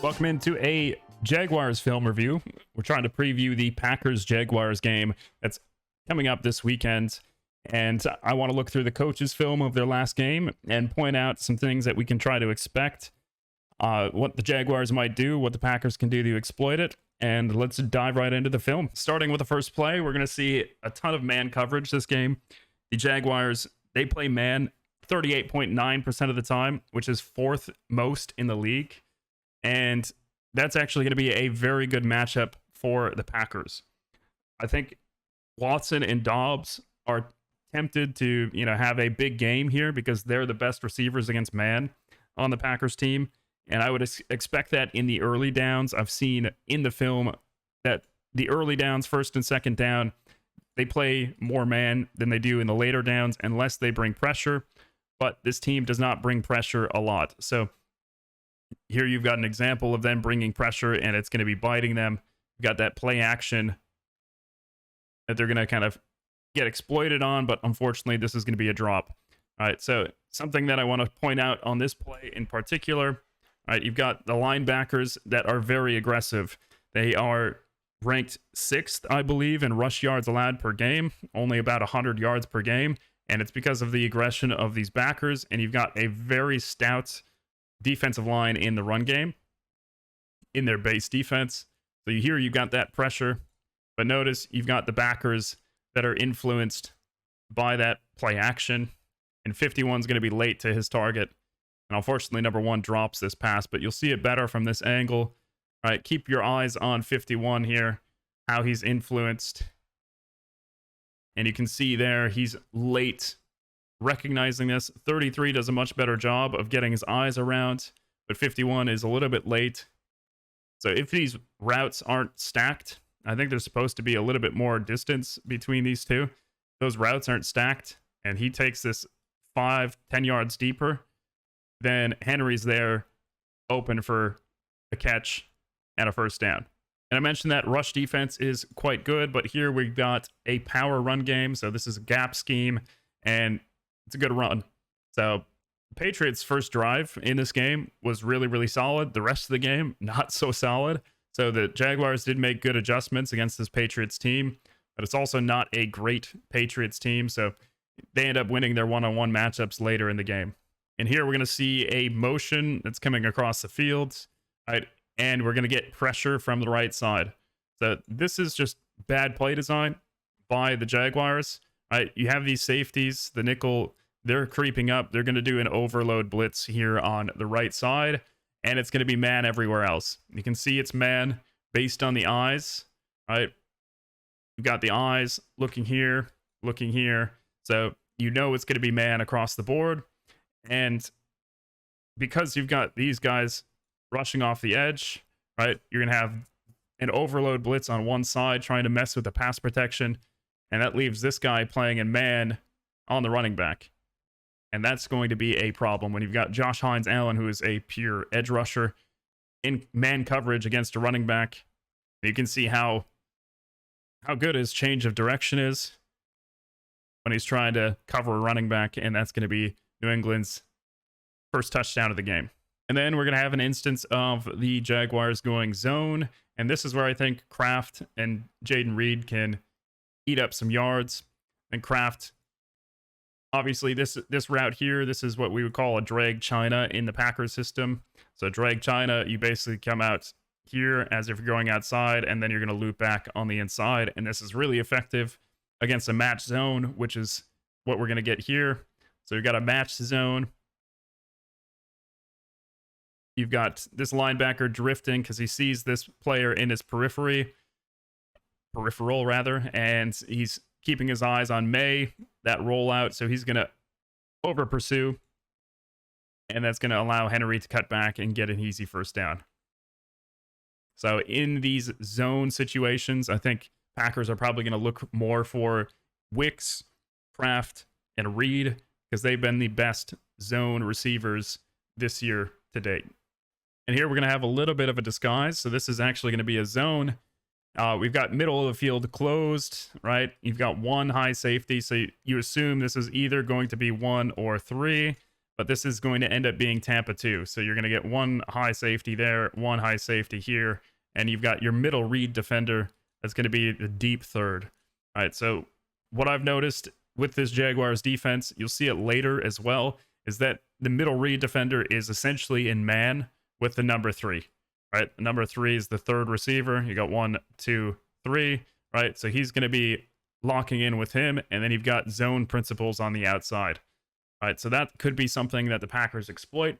Welcome into a Jaguars film review. We're trying to preview the Packers-Jaguars game that's coming up this weekend. And I want to look through the coaches' film of their last game and point out some things that we can try to expect, what the Jaguars might do, what the Packers can do to exploit it. And let's dive right into the film. Starting with the first play, we're going to see a ton of man coverage this game. The Jaguars, they play man 38.9% of the time, which is fourth most in the league. And that's actually going to be a very good matchup for the Packers. I think Watson and Dobbs are tempted to, have a big game here because they're the best receivers against man on the Packers team. And I would expect that in the early downs. I've seen in the film that the early downs, first and second down, they play more man than they do in the later downs unless they bring pressure. But this team does not bring pressure a lot. So here you've got an example of them bringing pressure, and it's going to be biting them. You've got that play action that they're going to kind of get exploited on, but unfortunately, this is going to be a drop. All right, so something that I want to point out on this play in particular, all right, you've got the linebackers that are very aggressive. They are ranked 6th, I believe, in rush yards allowed per game, only about 100 yards per game, and it's because of the aggression of these backers, and you've got a very stout defensive line in the run game, in their base defense. So you've got that pressure, but notice you've got the backers that are influenced by that play action, and 51 is going to be late to his target. And unfortunately, number 1 drops this pass, but you'll see it better from this angle. All right, keep your eyes on 51 here, how he's influenced. And you can see there, he's late recognizing this. 33 does a much better job of getting his eyes around, but 51 is a little bit late. So if these routes aren't stacked, I think there's supposed to be a little bit more distance between these two. Those routes aren't stacked, and he takes this 5-10 yards deeper, then Henry's there open for a catch and a first down. And I mentioned that rush defense is quite good, but here we've got a power run game. So this is a gap scheme, and it's a good run. So Patriots' first drive in this game was really, really solid. The rest of the game, not so solid. So the Jaguars did make good adjustments against this Patriots team, but it's also not a great Patriots team. So they end up winning their one-on-one matchups later in the game. And here we're going to see a motion that's coming across the field, right? And we're going to get pressure from the right side. So this is just bad play design by the Jaguars. Right, you have these safeties, the nickel, they're creeping up. They're going to do an overload blitz here on the right side, and it's going to be man everywhere else. You can see it's man based on the eyes, right? You've got the eyes looking here. So you know it's going to be man across the board. And because you've got these guys rushing off the edge, right, you're going to have an overload blitz on one side trying to mess with the pass protection. And that leaves this guy playing in man on the running back. And that's going to be a problem when you've got Josh Hines-Allen, who is a pure edge rusher, in man coverage against a running back. You can see how good his change of direction is when he's trying to cover a running back. And that's going to be New England's first touchdown of the game. And then we're going to have an instance of the Jaguars going zone. And this is where I think Kraft and Jaden Reed can eat up some yards. And Kraft, obviously this route here, this is what we would call a drag China in the Packers system. So drag China, you basically come out here as if you're going outside, and then you're going to loop back on the inside. And this is really effective against a match zone, which is what we're going to get here. So you've got a match zone. You've got this linebacker drifting because he sees this player in his peripheral, and he's keeping his eyes on May, that rollout, so he's going to over pursue, and that's going to allow Henry to cut back and get an easy first down. So in these zone situations, I think Packers are probably going to look more for Wicks, Kraft, and Reed, because they've been the best zone receivers this year to date. And here we're going to have a little bit of a disguise, so this is actually going to be a zone. We've got middle of the field closed, right? You've got one high safety, so you assume this is either going to be 1 or 3. but this is going to end up being Tampa 2. So you're going to get one high safety there, one high safety here, and you've got your middle read defender that's going to be the deep third. All right, so what I've noticed with this Jaguars defense, you'll see it later as well, is that the middle read defender is essentially in man with the number 3. Right, number 3 is the third receiver. You got 1, 2, 3. Right, so he's going to be locking in with him, and then you've got zone principles on the outside. All right, so that could be something that the Packers exploit.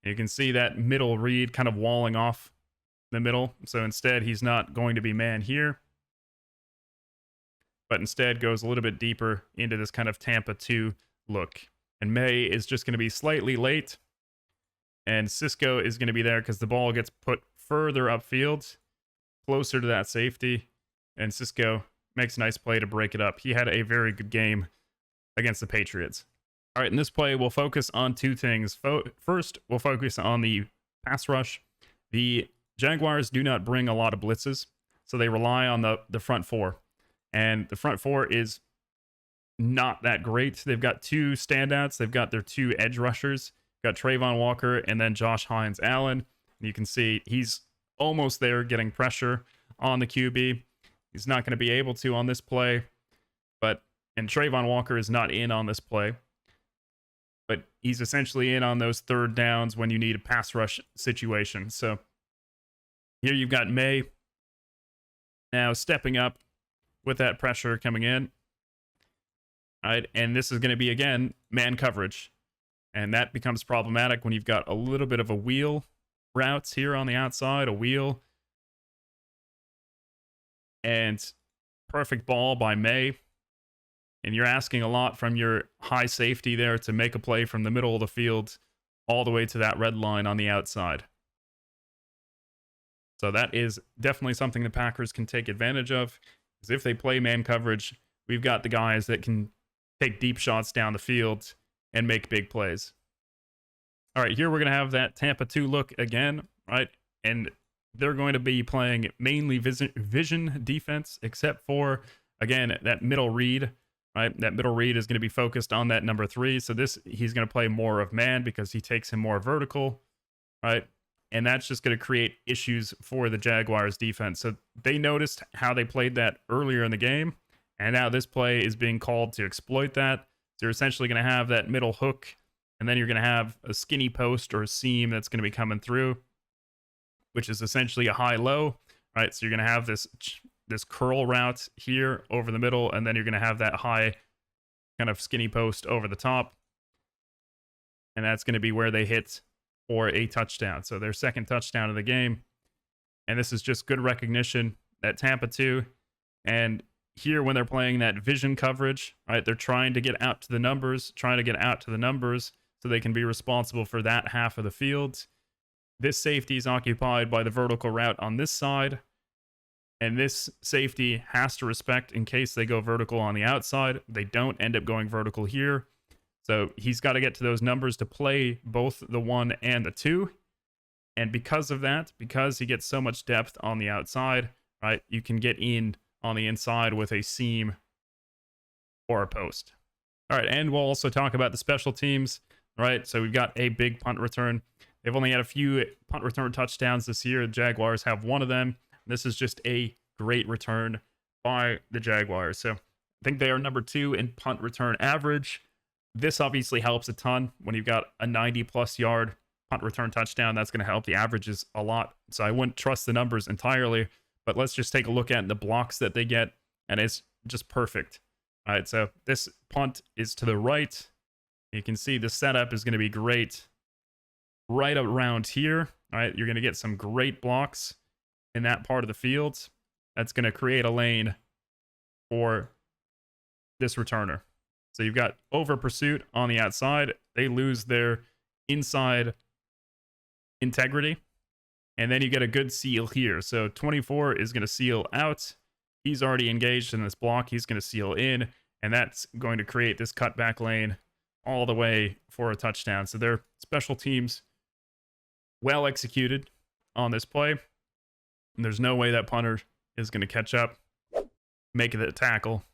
You can see that middle read kind of walling off the middle. So instead, he's not going to be man here, but instead goes a little bit deeper into this kind of Tampa 2 look. And May is just going to be slightly late, and Cisco is going to be there because the ball gets put further upfield, closer to that safety, and Cisco makes a nice play to break it up. He had a very good game against the Patriots. All right, in this play, we'll focus on two things. First, we'll focus on the pass rush. The Jaguars do not bring a lot of blitzes, so they rely on the front four. And the front four is not that great. They've got two standouts. They've got their two edge rushers. Got Trayvon Walker and then Josh Hines-Allen. You can see he's almost there getting pressure on the QB. He's not going to be able to on this play, and Trayvon Walker is not in on this play, but he's essentially in on those third downs when you need a pass rush situation. So here you've got May now stepping up with that pressure coming in. All right, and this is going to be, again, man coverage. And that becomes problematic when you've got a little bit of a wheel routes here on the outside, a wheel. And perfect ball by May. And you're asking a lot from your high safety there to make a play from the middle of the field all the way to that red line on the outside. So that is definitely something the Packers can take advantage of. Because if they play man coverage, we've got the guys that can take deep shots down the field and make big plays. All right, here we're going to have that Tampa 2 look again, right? And they're going to be playing mainly vision defense, except for, again, that middle read, right? That middle read is going to be focused on that number 3. So he's going to play more of man because he takes him more vertical, right? And that's just going to create issues for the Jaguars defense. So they noticed how they played that earlier in the game, and now this play is being called to exploit that. So you're essentially going to have that middle hook, and then you're going to have a skinny post or a seam that's going to be coming through, which is essentially a high-low, right? So you're going to have this curl route here over the middle, and then you're going to have that high kind of skinny post over the top, and that's going to be where they hit for a touchdown. So their second touchdown of the game, and this is just good recognition that Tampa 2, and here when they're playing that vision coverage, right, they're trying to get out to the numbers, so they can be responsible for that half of the field. This safety is occupied by the vertical route on this side, and this safety has to respect in case they go vertical on the outside. They don't end up going vertical here. So he's got to get to those numbers to play both the 1 and the 2. And because of that, because he gets so much depth on the outside, right, you can get in on the inside with a seam or a post. All right, and we'll also talk about the special teams, right? So we've got a big punt return. They've only had a few punt return touchdowns this year. The Jaguars have one of them. This is just a great return by the Jaguars. So I think they are number 2 in punt return average. This obviously helps a ton when you've got a 90-plus yard punt return touchdown. That's going to help the averages a lot. So I wouldn't trust the numbers entirely, but let's just take a look at the blocks that they get, and it's just perfect. All right, so this punt is to the right. You can see the setup is going to be great right around here. All right, you're going to get some great blocks in that part of the field. That's going to create a lane for this returner. So you've got over pursuit on the outside. They lose their inside integrity. And then you get a good seal here. So 24 is going to seal out. He's already engaged in this block. He's going to seal in. And that's going to create this cutback lane all the way for a touchdown. So their special teams well executed on this play. And there's no way that punter is going to catch up, make the tackle,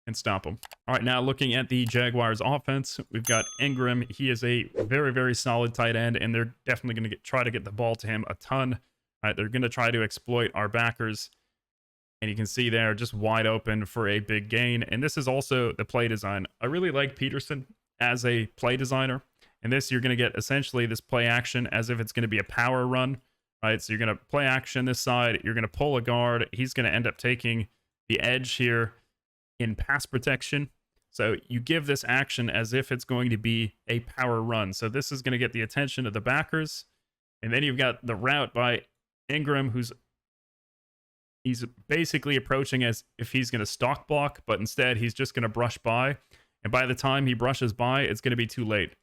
and stop him. All right, now looking at the Jaguars offense, we've got Ingram. He is a very, very solid tight end, and they're definitely going to try to get the ball to him a ton. All right, they're going to try to exploit our backers. And you can see they're just wide open for a big gain. And this is also the play design. I really like Peterson as a play designer. And this, you're going to get essentially this play action as if it's going to be a power run, right? So you're going to play action this side. You're going to pull a guard. He's going to end up taking the edge here in pass protection. So you give this action as if it's going to be a power run. So this is going to get the attention of the backers. And then you've got the route by Ingram, he's basically approaching as if he's going to stock block, but instead he's just going to brush by. And by the time he brushes by, it's going to be too late,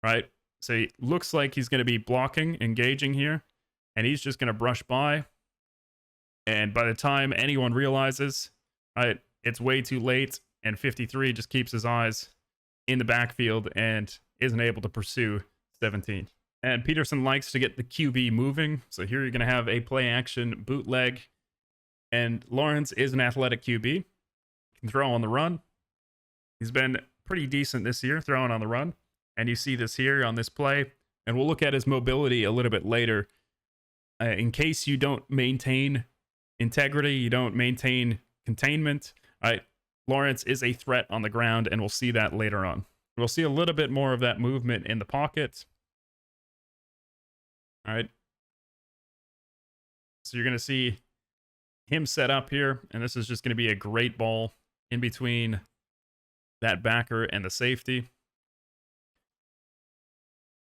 right? So it looks like he's going to be blocking, engaging here, and he's just going to brush by. And by the time anyone realizes, right, it's way too late, and 53 just keeps his eyes in the backfield and isn't able to pursue 17. And Peterson likes to get the QB moving. So here you're going to have a play action bootleg. And Lawrence is an athletic QB. Can throw on the run. He's been pretty decent this year throwing on the run. And you see this here on this play. And we'll look at his mobility a little bit later. In case you don't maintain integrity, you don't maintain containment, right? Lawrence is a threat on the ground, and we'll see that later on. We'll see a little bit more of that movement in the pocket. All right. So you're going to see him set up here, and this is just going to be a great ball in between that backer and the safety.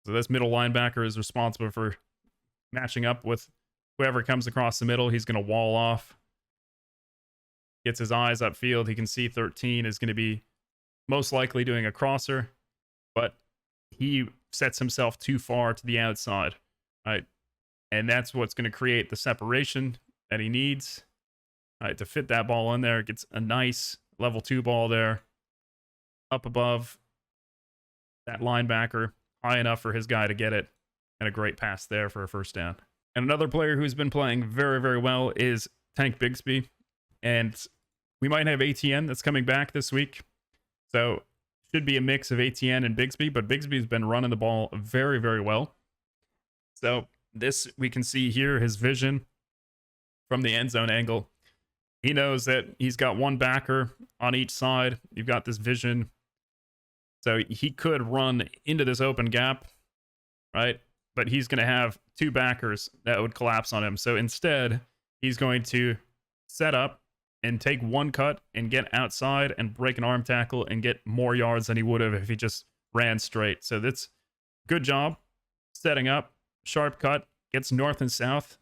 So this middle linebacker is responsible for matching up with whoever comes across the middle. He's going to wall off, gets his eyes upfield. He can see 13 is going to be most likely doing a crosser, but he sets himself too far to the outside, right? And that's what's going to create the separation that he needs. All right, to fit that ball in there. Gets a nice level 2 ball there up above that linebacker, high enough for his guy to get it, and a great pass there for a first down. And another player who's been playing very, very well is Tank Bigsby, and we might have ATN that's coming back this week, so should be a mix of ATN and Bigsby, but Bigsby's been running the ball very, very well. So this, we can see here his vision from the end zone angle. He knows that he's got one backer on each side. You've got this vision. So he could run into this open gap, right? But he's going to have two backers that would collapse on him. So instead, he's going to set up and take one cut and get outside and break an arm tackle and get more yards than he would have if he just ran straight. So that's good job setting up, sharp cut, gets north and south.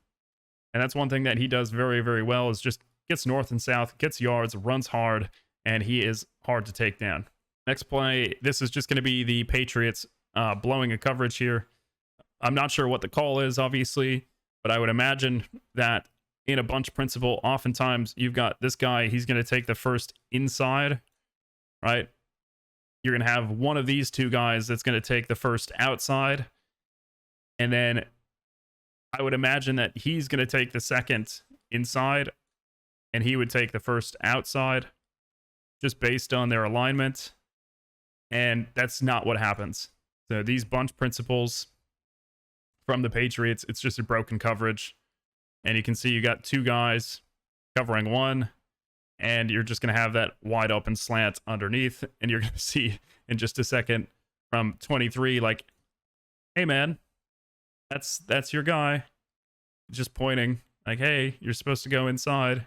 And that's one thing that he does very, very well, is just gets north and south, gets yards, runs hard, and he is hard to take down. Next play, this is just going to be the Patriots blowing a coverage here. I'm not sure what the call is, obviously, but I would imagine that in a bunch principle, oftentimes you've got this guy, he's going to take the first inside, right? You're going to have one of these two guys that's going to take the first outside, and then I would imagine that he's going to take the second inside, and he would take the first outside, just based on their alignment. And that's not what happens. So these bunch principles from the Patriots, it's just a broken coverage. And you can see you got two guys covering one, and you're just going to have that wide open slant underneath. And you're going to see in just a second from 23, like, hey man, that's your guy. Just pointing like, hey, you're supposed to go inside.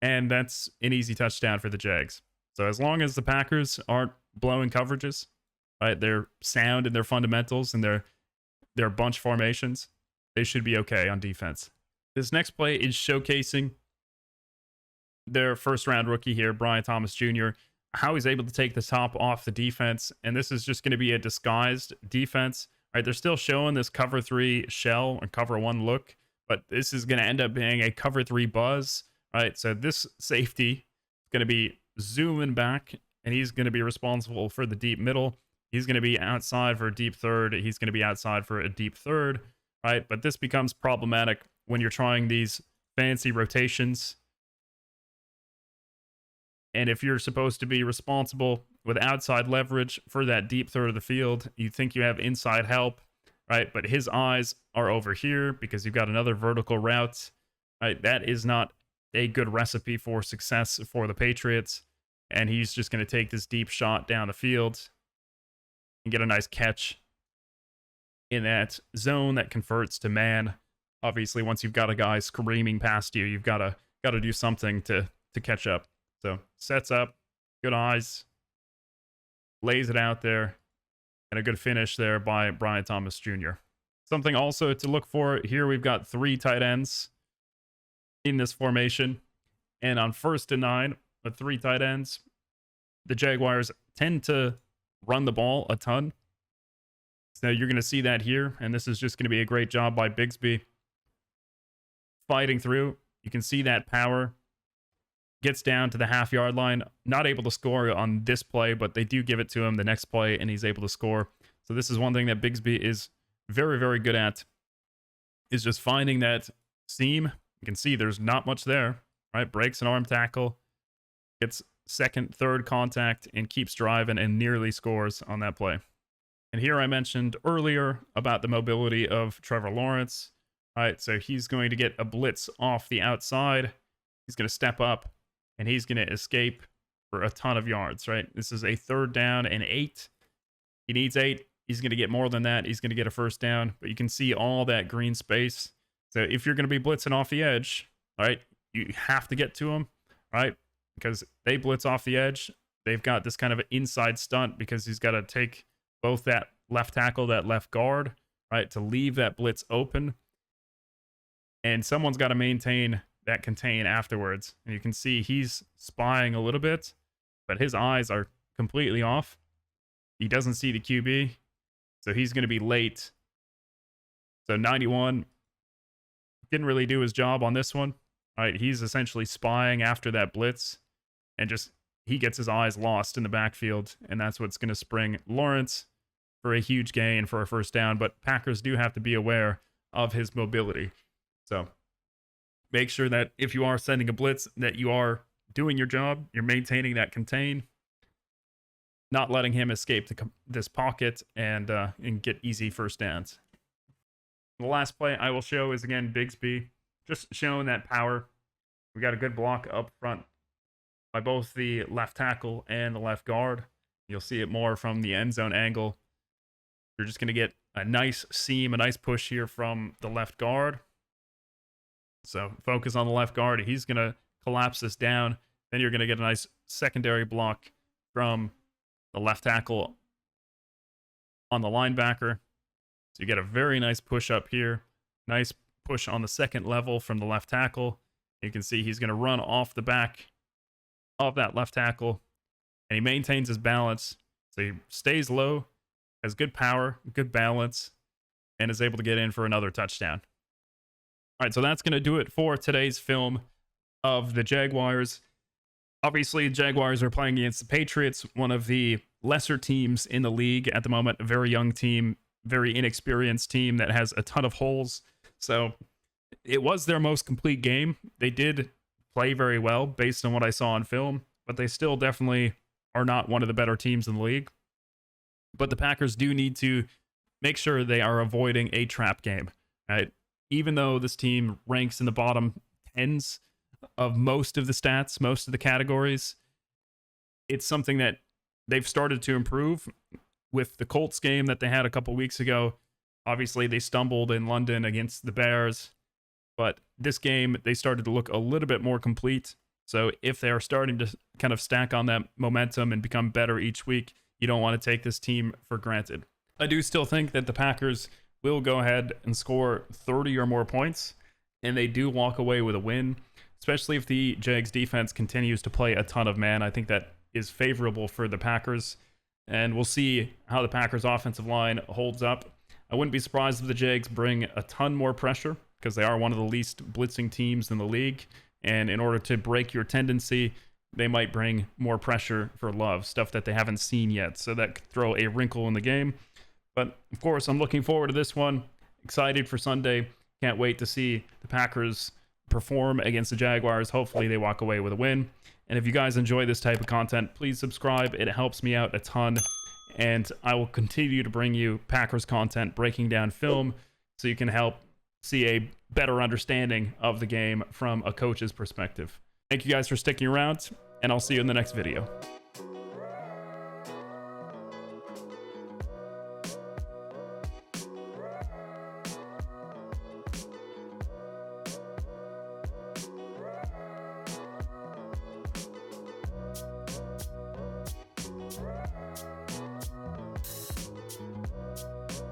And that's an easy touchdown for the Jags. So as long as the Packers aren't blowing coverages, right, they're sound in their fundamentals and their bunch formations, they should be okay on defense. This next play is showcasing their first round rookie here, Brian Thomas Jr., how he's able to take the top off the defense. And this is just going to be a disguised defense, right? They're still showing this cover 3 shell and cover 1 look, but this is going to end up being a cover 3 buzz, right? So this safety is going to be zooming back, and he's going to be responsible for the deep middle. He's going to be outside for a deep third. He's going to be outside for a deep third, right? But this becomes problematic when you're trying these fancy rotations. And if you're supposed to be responsible with outside leverage for that deep third of the field, you think you have inside help, right? But his eyes are over here because you've got another vertical route, right? That is not a good recipe for success for the Patriots. And he's just going to take this deep shot down the field and get a nice catch in that zone that converts to man. Obviously, once you've got a guy screaming past you, you've got to do something to catch up. So sets up, good eyes, lays it out there, and a good finish there by Brian Thomas Jr. Something also to look for here, we've got 3 tight ends in this formation. And on 1st and 9, with 3 tight ends, the Jaguars tend to run the ball a ton. So you're going to see that here, and this is just going to be a great job by Bigsby fighting through. You can see that power. Gets down to the half-yard line. Not able to score on this play, but they do give it to him the next play, and he's able to score. So this is one thing that Bigsby is very, very good at, is just finding that seam. You can see there's not much there, right? Breaks an arm tackle, gets second, third contact, and keeps driving and nearly scores on that play. And here I mentioned earlier about the mobility of Trevor Lawrence. All right, so he's going to get a blitz off the outside. He's going to step up, and he's going to escape for a ton of yards, right? This is a 3rd down and 8. He needs 8. He's going to get more than that. He's going to get a 1st down, but you can see all that green space. So if you're going to be blitzing off the edge, all right, you have to get to him, right? Because they blitz off the edge. They've got this kind of an inside stunt because he's got to take both that left tackle, that left guard, right, to leave that blitz open. And someone's got to maintain that contain afterwards. And you can see he's spying a little bit, but his eyes are completely off. He doesn't see the QB, so he's going to be late. So 91 didn't really do his job on this one. All right, he's essentially spying after that blitz, and just he gets his eyes lost in the backfield, and that's what's going to spring Lawrence for a huge gain for a 1st down. But Packers do have to be aware of his mobility. So make sure that if you are sending a blitz, that you are doing your job, you're maintaining that contain, not letting him escape this pocket and get easy 1st downs. The last play I will show is, again, Bigsby, just showing that power. We got a good block up front by both the left tackle and the left guard. You'll see it more from the end zone angle. You're just going to get a nice seam, a nice push here from the left guard. So focus on the left guard. He's going to collapse this down. Then you're going to get a nice secondary block from the left tackle on the linebacker. So you get a very nice push up here. Nice push on the second level from the left tackle. You can see he's going to run off the back of that left tackle, and he maintains his balance. So he stays low, has good power, good balance, and is able to get in for another touchdown. All right, so that's going to do it for today's film of the Jaguars. Obviously, the Jaguars are playing against the Patriots, one of the lesser teams in the league at the moment, a very young team, very inexperienced team that has a ton of holes. So it was their most complete game. They did play very well based on what I saw on film, but they still definitely are not one of the better teams in the league. But the Packers do need to make sure they are avoiding a trap game, right? Even though this team ranks in the bottom 10s of most of the stats, most of the categories, it's something that they've started to improve. With the Colts game that they had a couple weeks ago, obviously they stumbled in London against the Bears, but this game they started to look a little bit more complete. So if they are starting to kind of stack on that momentum and become better each week, you don't want to take this team for granted. I do still think that the Packers will go ahead and score 30 or more points, and they do walk away with a win, especially if the Jags defense continues to play a ton of man. I think that is favorable for the Packers, and we'll see how the Packers offensive line holds up. I wouldn't be surprised if the Jags bring a ton more pressure because they are one of the least blitzing teams in the league, and in order to break your tendency, they might bring more pressure for Love, stuff that they haven't seen yet, so that could throw a wrinkle in the game. But, of course, I'm looking forward to this one. Excited for Sunday. Can't wait to see the Packers perform against the Jaguars. Hopefully they walk away with a win. And if you guys enjoy this type of content, please subscribe. It helps me out a ton. And I will continue to bring you Packers content, breaking down film, so you can help see a better understanding of the game from a coach's perspective. Thank you guys for sticking around, and I'll see you in the next video.